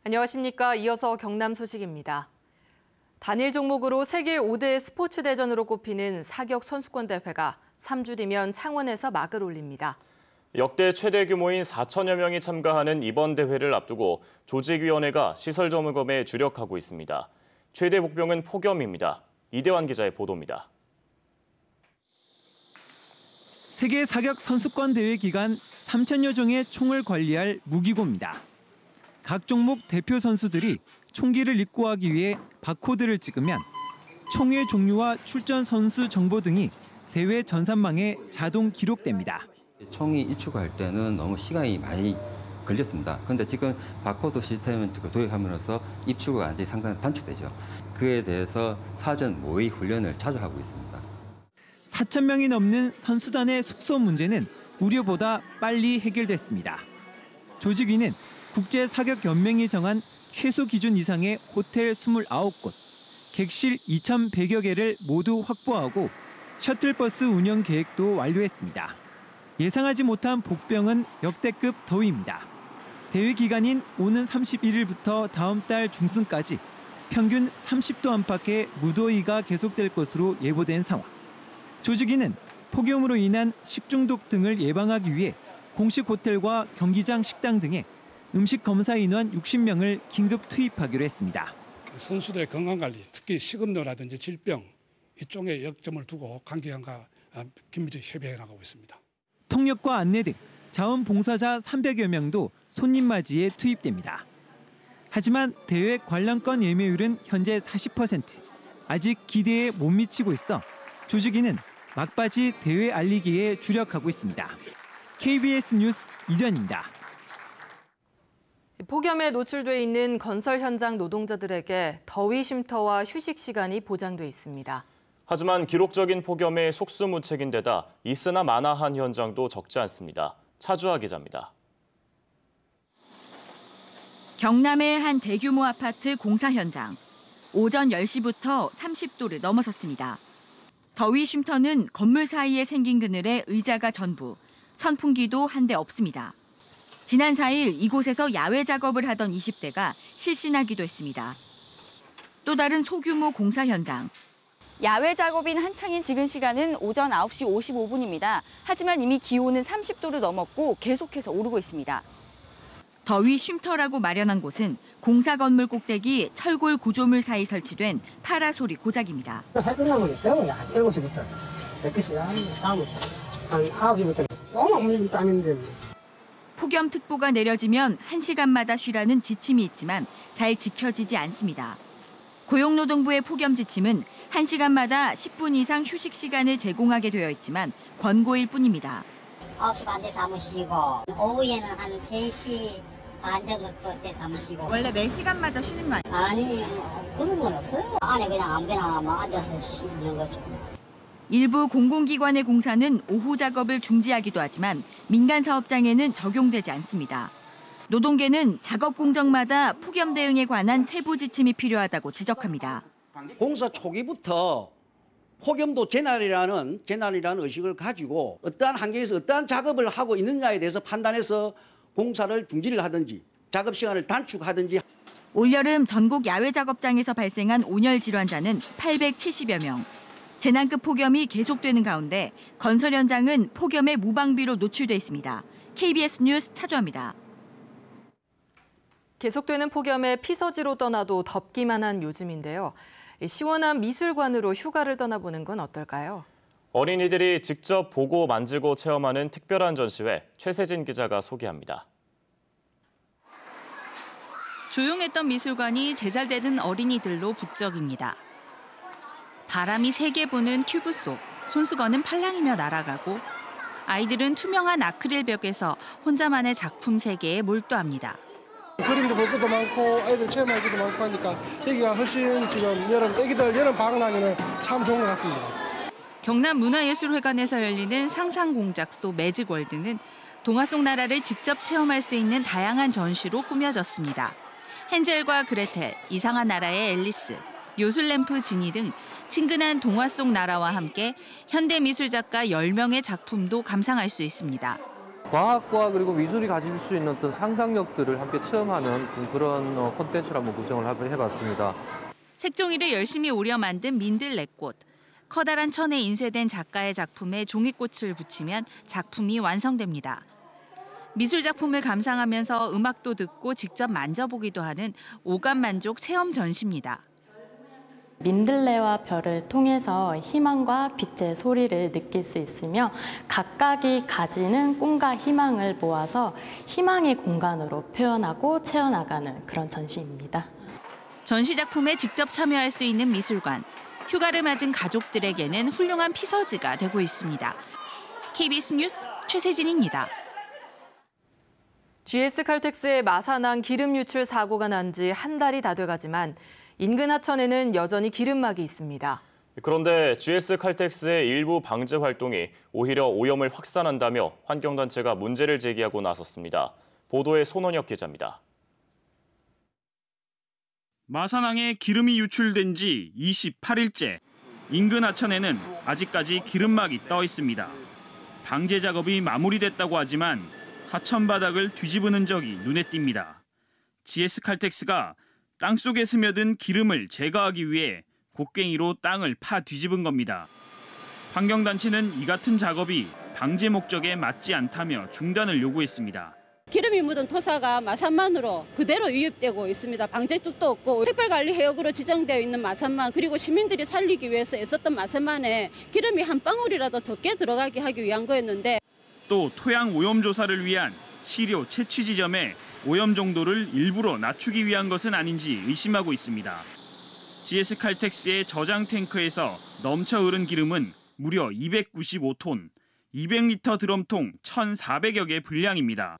안녕하십니까. 이어서 경남 소식입니다. 단일 종목으로 세계 5대 스포츠 대전으로 꼽히는 사격 선수권 대회가 3주 뒤면 창원에서 막을 올립니다. 역대 최대 규모인 4천여 명이 참가하는 이번 대회를 앞두고 조직위원회가 시설 점검에 주력하고 있습니다. 최대 목표는 폭염입니다. 이대환 기자의 보도입니다. 세계 사격 선수권 대회 기간 3천여 종의 총을 관리할 무기고입니다. 각 종목 대표 선수들이 총기를 입고하기 위해 바코드를 찍으면 총의 종류와 출전 선수 정보 등이 대회 전산망에 자동 기록됩니다. 총이 입출할 때는 너무 시간이 많이 걸렸습니다. 그런데 지금 바코드 시스템을 도입함으로써 입출 안이 상당히 단축되죠. 그에 대해서 사전 모의 훈련을 자주 하고 있습니다. 4천 명이 넘는 선수단의 숙소 문제는 우려보다 빨리 해결됐습니다. 조직위는 국제사격연맹이 정한 최소 기준 이상의 호텔 29곳, 객실 2,100여 개를 모두 확보하고 셔틀버스 운영 계획도 완료했습니다. 예상하지 못한 복병은 역대급 더위입니다. 대회 기간인 오는 31일부터 다음 달 중순까지 평균 30도 안팎의 무더위가 계속될 것으로 예보된 상황. 조직위는 폭염으로 인한 식중독 등을 예방하기 위해 공식 호텔과 경기장 식당 등에 음식 검사 인원 60명을 긴급 투입하기로 했습니다. 선수들의 건강관리, 특히 식음료라든지 질병 이쪽에 역점을 두고 관계기관과 긴밀히 협의해 나가고 있습니다. 통역과 안내 등 자원봉사자 300여 명도 손님 맞이에 투입됩니다. 하지만 대회 관람권 예매율은 현재 40%. 아직 기대에 못 미치고 있어 조직위는 막바지 대회 알리기에 주력하고 있습니다. KBS 뉴스 이전입니다. 폭염에 노출돼 있는 건설 현장 노동자들에게 더위 쉼터와 휴식 시간이 보장돼 있습니다. 하지만 기록적인 폭염에 속수무책인 데다 있으나 마나한 현장도 적지 않습니다. 차주아 기자입니다. 경남의 한 대규모 아파트 공사 현장. 오전 10시부터 30도를 넘어섰습니다. 더위 쉼터는 건물 사이에 생긴 그늘에 의자가 전부, 선풍기도 한 대 없습니다. 지난 4일 이곳에서 야외 작업을 하던 20대가 실신하기도 했습니다. 또 다른 소규모 공사 현장. 야외 작업인 한창인 지금 시간은 오전 9시 55분입니다. 하지만 이미 기온은 30도를 넘었고 계속해서 오르고 있습니다. 더위 쉼터라고 마련한 곳은 공사 건물 꼭대기 철골 구조물 사이 설치된 파라솔이 고작입니다. 할 끝나면 7시부터 100개씩 다음 한 9시부터 쏘면 땀인데. 폭염특보가 내려지면 1시간마다 쉬라는 지침이 있지만 잘 지켜지지 않습니다. 고용노동부의 폭염 지침은 1시간마다 10분 이상 휴식 시간을 제공하게 되어 있지만 권고일 뿐입니다. 9시 반 돼서 한번 쉬고 오후에는 한 3시 반 정도 돼서 한번 쉬고. 원래 매 시간마다 쉬는 거 아니에요? 아니 그런 건 없어요. 안에 그냥 아무데나 앉아서 쉬는 거죠. 일부 공공기관의 공사는 오후 작업을 중지하기도 하지만 민간 사업장에는 적용되지 않습니다. 노동계는 작업 공정마다 폭염 대응에 관한 세부 지침이 필요하다고 지적합니다. 공사 초기부터 폭염도 재난이라는 의식을 가지고 어떠한 환경에서 어떠한 작업을 하고 있느냐에 대해서 판단해서 공사를 중지를 하든지 작업 시간을 단축하든지. 올여름 전국 야외 작업장에서 발생한 온열 질환자는 870여 명. 재난급 폭염이 계속되는 가운데 건설 현장은 폭염의 무방비로 노출돼 있습니다. KBS 뉴스 차주아입니다. 계속되는 폭염에 피서지로 떠나도 덥기만 한 요즘인데요. 시원한 미술관으로 휴가를 떠나보는 건 어떨까요? 어린이들이 직접 보고 만지고 체험하는 특별한 전시회, 최세진 기자가 소개합니다. 조용했던 미술관이 제잘되는 어린이들로 북적입니다. 바람이 세게 부는 튜브 속, 손수건은 팔랑이며 날아가고 아이들은 투명한 아크릴 벽에서 혼자만의 작품 세계에 몰두합니다. 그림도 볼 것도 많고 아이들 체험할 것도 많고 하니까 여기가 훨씬 지금 애기들 여름 방학나기는 참 좋은 것 같습니다. 경남 문화예술회관에서 열리는 상상공작소 매직월드는 동화 속 나라를 직접 체험할 수 있는 다양한 전시로 꾸며졌습니다. 헨젤과 그레텔, 이상한 나라의 앨리스, 요술램프 지니 등 친근한 동화 속 나라와 함께 현대미술작가 10명의 작품도 감상할 수 있습니다. 과학과 그리고 미술이 가질 수 있는 어떤 상상력들을 함께 체험하는 그런 콘텐츠를 한번 구성을 해봤습니다. 색종이를 열심히 오려 만든 민들레꽃. 커다란 천에 인쇄된 작가의 작품에 종이꽃을 붙이면 작품이 완성됩니다. 미술 작품을 감상하면서 음악도 듣고 직접 만져보기도 하는 오감 만족 체험 전시입니다. 민들레와 별을 통해서 희망과 빛의 소리를 느낄 수 있으며 각각이 가지는 꿈과 희망을 모아서 희망의 공간으로 표현하고 채워나가는 그런 전시입니다. 전시 작품에 직접 참여할 수 있는 미술관. 휴가를 맞은 가족들에게는 훌륭한 피서지가 되고 있습니다. KBS 뉴스 최세진입니다. GS칼텍스의 마산항 기름 유출 사고가 난 지 한 달이 다 돼가지만 인근 하천에는 여전히 기름막이 있습니다. 그런데 GS칼텍스의 일부 방제 활동이 오히려 오염을 확산한다며 환경단체가 문제를 제기하고 나섰습니다. 보도에 손원혁 기자입니다. 마산항에 기름이 유출된 지 28일째. 인근 하천에는 아직까지 기름막이 떠 있습니다. 방제 작업이 마무리됐다고 하지만 하천 바닥을 뒤집은 흔적이 눈에 띕니다. GS칼텍스가 땅속에 스며든 기름을 제거하기 위해 곡괭이로 땅을 파 뒤집은 겁니다. 환경단체는 이 같은 작업이 방제 목적에 맞지 않다며 중단을 요구했습니다. 기름이 묻은 토사가 마산만으로 그대로 유입되고 있습니다. 방제뚝도 없고 특별관리해역으로 지정되어 있는 마산만 그리고 시민들이 살리기 위해서 애썼던 마산만에 기름이 한 방울이라도 적게 들어가게 하기 위한 거였는데 또 토양 오염 조사를 위한 시료 채취 지점에 오염 정도를 일부러 낮추기 위한 것은 아닌지 의심하고 있습니다. GS칼텍스의 저장 탱크에서 넘쳐 흐른 기름은 무려 295톤, 200리터 드럼통 1,400여 개 분량입니다.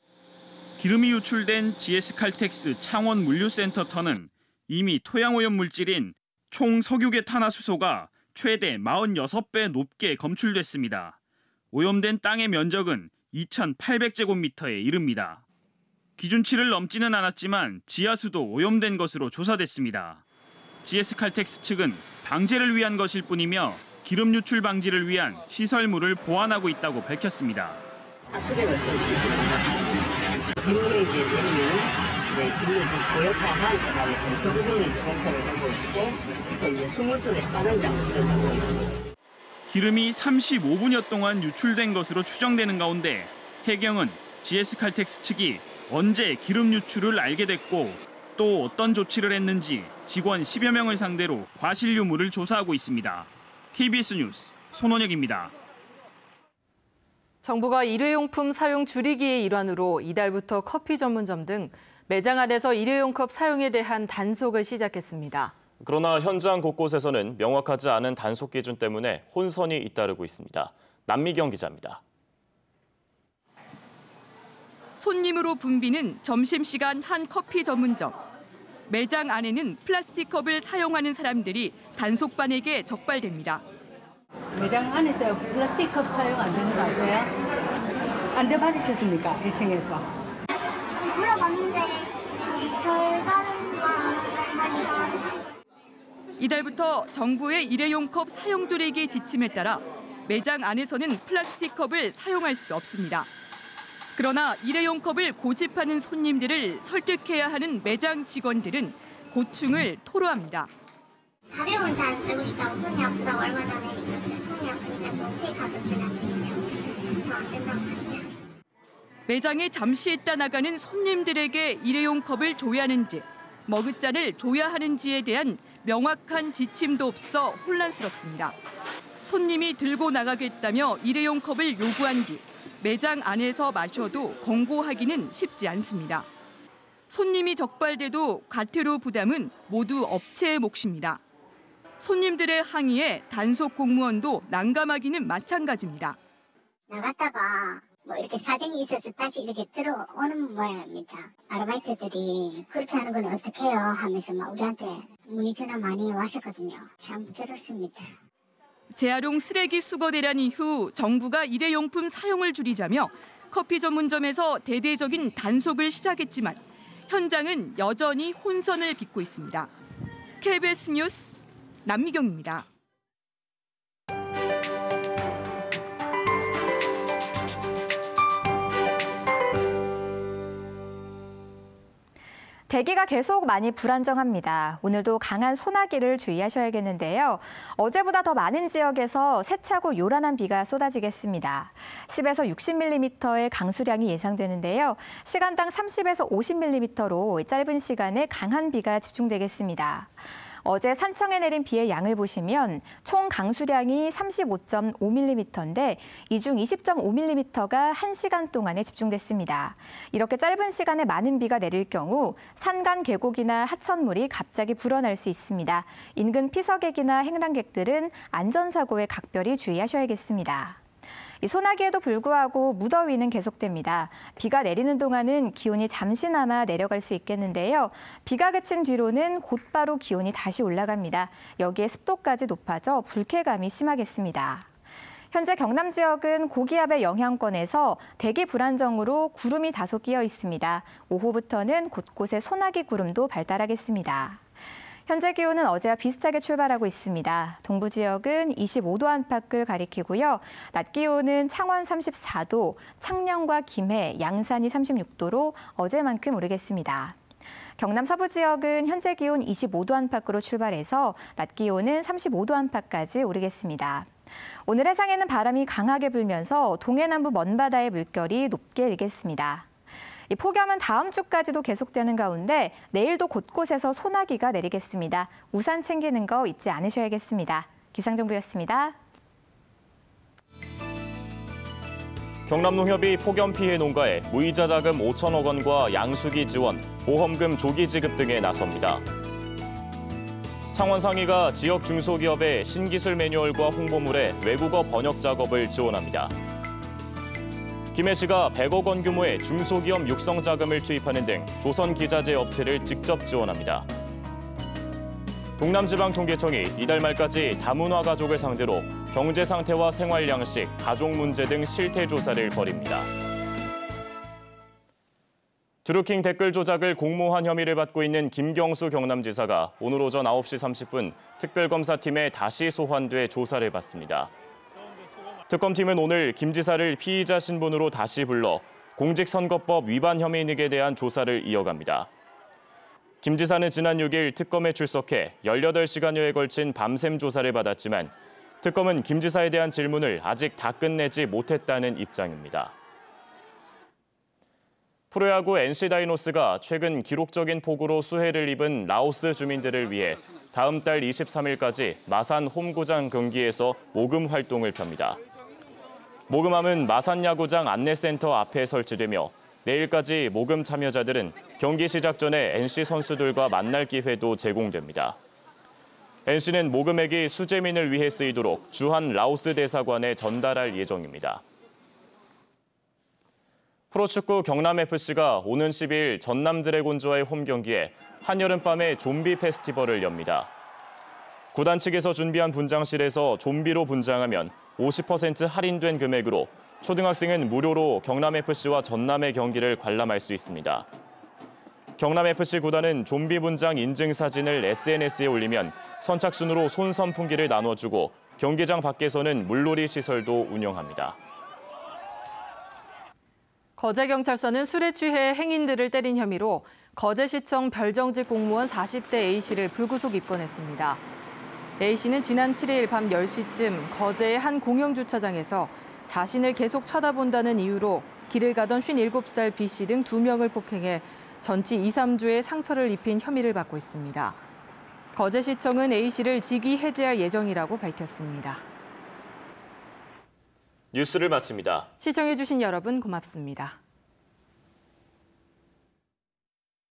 기름이 유출된 GS칼텍스 창원 물류센터 터는 이미 토양 오염 물질인 총 석유계 탄화수소가 최대 46배 높게 검출됐습니다. 오염된 땅의 면적은 2,800제곱미터에 이릅니다. 기준치를 넘지는 않았지만 지하수도 오염된 것으로 조사됐습니다. GS칼텍스 측은 방제를 위한 것일 뿐이며 기름 유출 방지를 위한 시설물을 보완하고 있다고 밝혔습니다. 사수력을 설치했습니다. 기름이 이제 내리면 기름에서 고역화하지 그 부분을 공사를 하고 있고 또 이제 수물 쪽에서 다른 장치를 하고 있고. 기름이 35분여 동안 유출된 것으로 추정되는 가운데 해경은 GS칼텍스 측이 언제 기름 유출을 알게 됐고 또 어떤 조치를 했는지 직원 10여 명을 상대로 과실 유무를 조사하고 있습니다. KBS 뉴스 손원혁입니다. 정부가 일회용품 사용 줄이기의 일환으로 이달부터 커피 전문점 등 매장 안에서 일회용컵 사용에 대한 단속을 시작했습니다. 그러나 현장 곳곳에서는 명확하지 않은 단속 기준 때문에 혼선이 잇따르고 있습니다. 남미경 기자입니다. 손님으로 붐비는 점심시간 한 커피 전문점. 매장 안에는 플라스틱 컵을 사용하는 사람들이 단속반에게 적발됩니다. 매장 안에서 플라스틱 컵 사용 안 되는 거 아세요? 안전 받으셨습니까? 1층에서. 물어봤는데 별다른 거 아니라. 이달부터 정부의 일회용 컵 사용 줄이기 지침에 따라 매장 안에서는 플라스틱 컵을 사용할 수 없습니다. 그러나 일회용 컵을 고집하는 손님들을 설득해야 하는 매장 직원들은 고충을 토로합니다. 가벼운 잔 쓰고 싶다고 손이 아프다고 얼마 전에 있었어요. 손이 아프니까 또 테이크아웃 주면 안 되겠냐고. 그래서 안 된다고 했죠. 매장에 잠시 있다 나가는 손님들에게 일회용 컵을 줘야 하는지 머그잔을 줘야 하는지에 대한 명확한 지침도 없어 혼란스럽습니다. 손님이 들고 나가겠다며 일회용 컵을 요구한 뒤 매장 안에서 마셔도 권고하기는 쉽지 않습니다. 손님이 적발돼도 과태료 부담은 모두 업체의 몫입니다. 손님들의 항의에 단속 공무원도 난감하기는 마찬가지입니다. 나갔다가 뭐 이렇게 사정이 있어서 다시 이렇게 들어오는 모양입니다. 아르바이트들이 그렇게 하는 건 어떡해요 하면서 막 우리한테 문의 전화 많이 왔었거든요. 참 괴롭습니다. 재활용 쓰레기 수거 대란 이후 정부가 일회용품 사용을 줄이자며 커피 전문점에서 대대적인 단속을 시작했지만 현장은 여전히 혼선을 빚고 있습니다. KBS 뉴스 남미경입니다. 대기가 계속 많이 불안정합니다. 오늘도 강한 소나기를 주의하셔야겠는데요. 어제보다 더 많은 지역에서 세차고 요란한 비가 쏟아지겠습니다. 10에서 60mm의 강수량이 예상되는데요. 시간당 30에서 50mm로 짧은 시간에 강한 비가 집중되겠습니다. 어제 산청에 내린 비의 양을 보시면 총 강수량이 35.5mm인데 이 중 20.5mm가 1시간 동안에 집중됐습니다. 이렇게 짧은 시간에 많은 비가 내릴 경우 산간 계곡이나 하천물이 갑자기 불어날 수 있습니다. 인근 피서객이나 행랑객들은 안전사고에 각별히 주의하셔야겠습니다. 이 소나기에도 불구하고 무더위는 계속됩니다. 비가 내리는 동안은 기온이 잠시나마 내려갈 수 있겠는데요. 비가 그친 뒤로는 곧바로 기온이 다시 올라갑니다. 여기에 습도까지 높아져 불쾌감이 심하겠습니다. 현재 경남 지역은 고기압의 영향권에서 대기 불안정으로 구름이 다소 끼어 있습니다. 오후부터는 곳곳에 소나기 구름도 발달하겠습니다. 현재 기온은 어제와 비슷하게 출발하고 있습니다. 동부 지역은 25도 안팎을 가리키고요. 낮 기온은 창원 34도, 창녕과 김해, 양산이 36도로 어제만큼 오르겠습니다. 경남 서부 지역은 현재 기온 25도 안팎으로 출발해서 낮 기온은 35도 안팎까지 오르겠습니다. 오늘 해상에는 바람이 강하게 불면서 동해남부 먼바다의 물결이 높게 일겠습니다. 이 폭염은 다음 주까지도 계속되는 가운데 내일도 곳곳에서 소나기가 내리겠습니다. 우산 챙기는 거 잊지 않으셔야겠습니다. 기상정보였습니다. 경남농협이 폭염 피해 농가에 무이자 자금 5천억 원과 양수기 지원, 보험금 조기 지급 등에 나섭니다. 창원상의가 지역 중소기업의 신기술 매뉴얼과 홍보물의 외국어 번역 작업을 지원합니다. 김해시가 100억 원 규모의 중소기업 육성 자금을 투입하는 등 조선기자재 업체를 직접 지원합니다. 동남지방통계청이 이달 말까지 다문화 가족을 상대로 경제 상태와 생활 양식, 가족 문제 등 실태 조사를 벌입니다. 드루킹 댓글 조작을 공모한 혐의를 받고 있는 김경수 경남지사가 오늘 오전 9시 30분 특별검사팀에 다시 소환돼 조사를 받습니다. 특검팀은 오늘 김 지사를 피의자 신분으로 다시 불러 공직선거법 위반 혐의 등에 대한 조사를 이어갑니다. 김 지사는 지난 6일 특검에 출석해 18시간여에 걸친 밤샘 조사를 받았지만 특검은 김 지사에 대한 질문을 아직 다 끝내지 못했다는 입장입니다. 프로야구 NC 다이노스가 최근 기록적인 폭우로 수해를 입은 라오스 주민들을 위해 다음 달 23일까지 마산 홈구장 경기에서 모금 활동을 펴니다. 모금함은 마산 야구장 안내센터 앞에 설치되며 내일까지 모금 참여자들은 경기 시작 전에 NC 선수들과 만날 기회도 제공됩니다. NC는 모금액이 수재민을 위해 쓰이도록 주한 라오스 대사관에 전달할 예정입니다. 프로축구 경남FC가 오는 10일 전남 드래곤즈와의 홈 경기에 한여름밤의 좀비 페스티벌을 엽니다. 구단 측에서 준비한 분장실에서 좀비로 분장하면 50% 할인된 금액으로 초등학생은 무료로 경남FC와 전남의 경기를 관람할 수 있습니다. 경남FC 구단은 좀비 분장 인증 사진을 SNS에 올리면 선착순으로 손 선풍기를 나눠주고 경기장 밖에서는 물놀이 시설도 운영합니다. 거제경찰서는 술에 취해 행인들을 때린 혐의로 거제시청 별정직 공무원 40대 A씨를 불구속 입건했습니다. A씨는 지난 7일 밤 10시쯤 거제의 한 공영주차장에서 자신을 계속 쳐다본다는 이유로 길을 가던 57살 B씨 등 2명을 폭행해 전치 2, 3주의 상처를 입힌 혐의를 받고 있습니다. 거제시청은 A씨를 직위 해제할 예정이라고 밝혔습니다. 뉴스를 마칩니다. 시청해주신 여러분 고맙습니다.